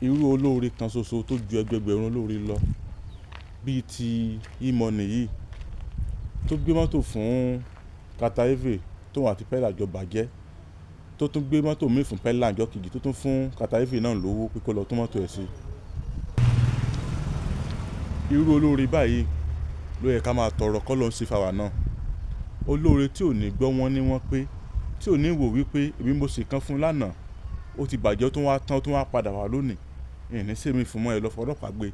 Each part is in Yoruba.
irú olóore kan ṣoṣo tó ju ẹgbẹgbẹ̀rún olóore lọ bíi ti ìmọ̀nì yìí tó gbé mọ́tò fún Kataeve tóun àti Peller jọ bàjẹ́ tó tún gbé mọ́tò míì fún Peller àjọ kejì tó tún fún Kataeve náà lówó pé kó lọ tún mọ́tò ẹ̀ sí. irú olóore báyìí ló yẹ ká máa tọrọ kọ́ ló ń ṣe fáwa náà. olóore tí ò ní gbọ́ wọ́n ní wọ́n pé tí ò ní wò wípé èmi mo ṣe kan fún lánàá ó ti bàjẹ́ tó wá tán tó wá padà wá lónìí ìní sèmi fún mọ́ ẹ lọ fọlọ́pàá gbé.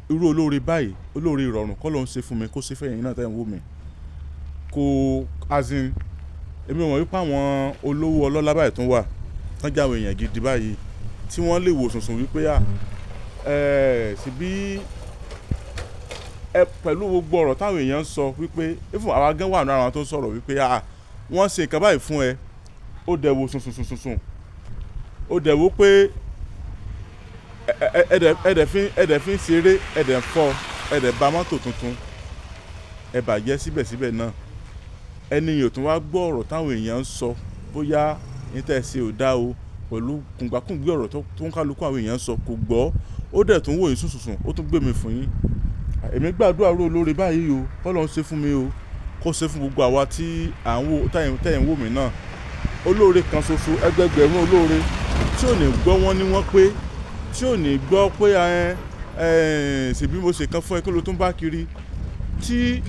irú olóore báyìí olóore ìrọ̀rùn kọ́ ló ń ṣe fún mi kó ṣe fẹ́yìn náà tẹ́ ń wò mí. kò azin èmi mọ̀ wípé àwọn olówó ọlọ́lá báyìí tún wà tán jáwé èèyàn gidi báyìí tí wọ́n lè wò sùnsùn wípé síbí pẹ̀lú gbogbo ọ̀rọ̀ táwọn èèyàn ń sọ wípé fún àwa gán wà nínú àwọn tó ń sọ̀rọ̀ wípé wọ́n ṣe nǹkan báyìí fún ẹ ó dẹ̀ wò sùnsùn ó dẹ̀ wò pé ẹ̀dẹ̀ fi ń ṣeré ẹ̀dẹ̀ ń fọ́ ẹ̀dẹ̀ bà mọ́tò tuntun ẹ̀ bàjẹ́ síbẹ̀síbẹ̀ náà ẹni yóò tún wá gbọ́ ọ̀rọ̀ táwọn èèyàn ń sọ bóyá níta ẹ̀ ṣe ò dá o pẹ̀lú kùngbàkùngbé ọ̀rọ̀ tó ń kálukú àwọn èèyàn ń sọ kò gbọ́ ó dẹ̀ tún wò yín sùnsùn ó tún gbé mi fún yín. èmi gbàdúrà ró olóore báyìí o kọ́lọ́ ń ṣe fún mi o kó ṣe fún gbogbo àwa tí à ń wò tẹ̀yìn wò mí náà. olóore kan ṣoṣo ẹgbẹgbẹ̀rún olóore tí ò ní gbọ́ wọ́n ní wọ́n pé tí ò ní gbọ́ pé ṣèbí mo ṣe kan fún ẹ kí ló tún bá kiri tí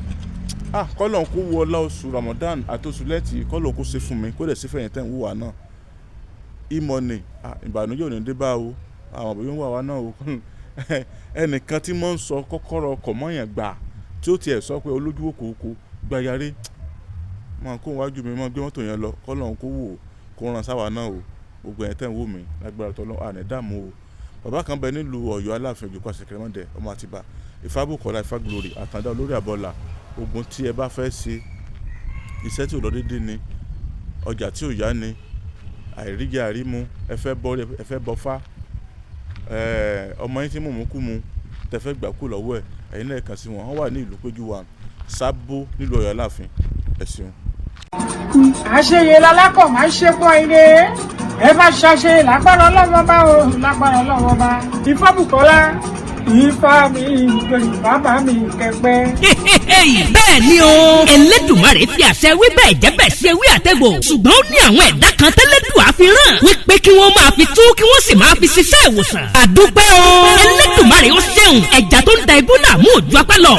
kọ́lọ̀ kó wọ ọlá oṣù Ramadan àti oṣù lẹ́tì kọ́lọ̀ kó ṣe fún mi kó dẹ̀ ṣe fẹ̀yìn tẹ̀ ń wò wá náà. ìmọ̀ni ìbànújẹ́ ò ní dé bá o àwọn òbí ń wà wá náà o ẹnìkan tí mo ń sọ kọ́kọ́rọ́ ọkọ̀ mọ́yàn gbà tí ó tiẹ̀ sọ pé olójú òkòókò gbayaré máa kó wájú mi máa gbé mọ́tò yẹn lọ kọ́lọ̀ kó wò kó ràn sáwa náà o gbogbo ẹ̀ tẹ̀ ń wò mí lágbára tọ́lọ́ àní dààmú o. bàbá kan bẹ nílùú Ọ̀yọ́ Aláàfin Òjòkó Àṣẹkẹrẹmọdé ọmọ Àtìbà Ifábùkọ́lá Ifá Glory Àtàndá olórí àbọ̀là ogun tí ẹ bá fẹ́ ṣe iṣẹ́ tí ò lọ déédéé ni ọjà tí ò yá ni àìríjẹ àrímu ẹ fẹ́ bọ́fá ọmọ yín tí mò ń kú mu tẹ fẹ́ gbà kú lọ́wọ́ ẹ̀ ẹ̀yin náà kàn sí wọn wọ́n wà ní ìlú péjú wa Sábó nílùú Ọ̀yọ́ Aláàfin ẹ ṣeun. àṣeyẹ lálákọ̀ máa ń ṣe pọ̀ ire ẹ bá ṣàṣeyẹ lágbára ọlọ́wọ́ bá o lágbára ọlọ́wọ́ bá Ifábùkọ́lá Ifá mi gbẹ̀yìn bàbá mi kẹpẹ́. bẹ́ẹ̀ ni o Ẹlẹ́dùmarè fi àṣẹ wí bẹ́ẹ̀ jẹ́ bẹ́ẹ̀ sí ewé àtẹ̀gbò ṣùgbọ́n ó ní àwọn ẹ̀dá kan tẹ́lẹ́dùà fi rán wípé kí wọ́n máa fi tú kí wọ́n sì máa fi ṣiṣẹ́ ìwòsàn. àdúpẹ́ o Ẹlẹ́dùmarè ó ṣeun ẹja tó ń da ibú dààmú òjò apá lọ.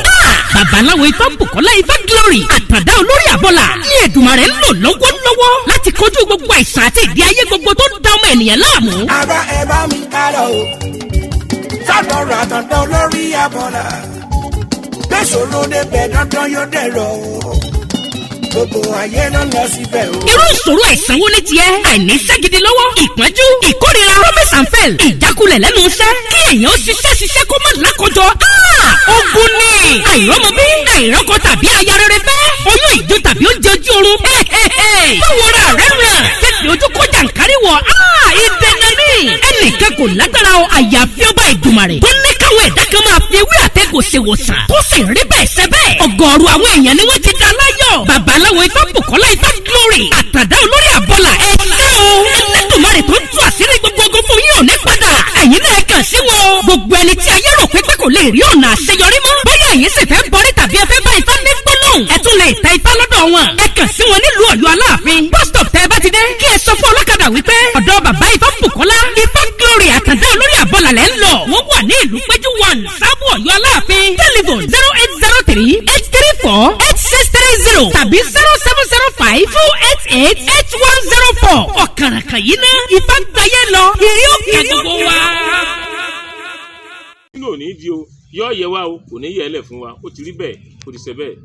babaláwo Ifábùkọ́lá Ifá Glory Àtàndá olórí àbọ̀là ní Èdùmarè ń lò lọ́wọ́lọ́wọ́ láti kojú gbogbo àìsàn àti ìdí ayé gbogbo tó ń da ọmọ ènìyàn láàmú. àbá ẹ bá mi ká lọ o sátọrọ Àtàndá olórí àbọ̀là bẹ́sọ̀ ló dé bẹ̀ dandan yóò dẹ̀rọ̀ o gbogbo ayé ló lọ síbẹ̀ o. irú ìṣòro àìsàn wo ni tiẹ̀ àìní iṣẹ́ gidi lọ́wọ́ ìpọ́njú ìkórira promise and fail ìjákulẹ̀ lẹ́nu iṣẹ́ kí èèyàn ṣiṣẹ́ kó má lákòjọ ogun ni àìrọ́mọbí àìrọ́kọ tàbí aya rere fẹ́ oyún ìjó tàbí oúnjẹ ojú oorun báwo ra rẹ̀ ràn tẹ̀sí ojú kọjá nkàrí wọ̀ ìdènà ní ẹnìkan kò lágbára o àyàfi ọba Ìdùmarè tó ní káwọn ẹ̀dá kan máa fi ewé àtẹ̀gò ṣèwòsàn tó sì rí bẹ́ẹ̀ ṣe bẹ́ẹ̀ ọ̀gọ̀ọ̀rọ̀ àwọn èèyàn ni wọ́n ti dá láyọ̀ babaláwo Ifábùkọ́lá Ifá Glory Àtàndá olórí àbọ̀là ẹ̀ ṣe o Ẹlẹ́dùmarè tó ń tú àṣírí gbogbo fún yín ò ní padà ẹ̀yin náà kàn sí wọn gbogbo ẹni tí ayé rò pé kò lè rí ọ̀nà àṣeyọrí mọ́ bóyá ẹ̀yin sì fẹ́ bọ́rí tàbí ẹ fẹ́ bá Ifá ní gbólóhùn ẹ tún lè ta Ifá lọ́dọ̀ wọn ẹ kàn sí wọn nílùú Ọ̀yọ́ Aláàfin bus stop tẹ́ ẹ bá ti dé kí ẹ sọ fún ọlọ́kadà wípé ọ̀dọ̀ bàbá Ifábùkọ́lá Ifá Glory Àtàndá olórí àbọ̀là lẹ́ ń lọ wọ́n wà ní ìlú péjú 1 Sábó Ọ̀yọ́ Aláàfin telephone 08038348630 tàbí 0705288104 ọ̀kàràkàn yìí ná Ifá gbáyé lọ ìrí òkè gbogbo wa. nínú òní di o yọ yẹ wa o kò ní yẹ ẹ lẹ fún wa ó ti rí bẹ́ẹ̀ ó ti ṣe bẹ́ẹ̀.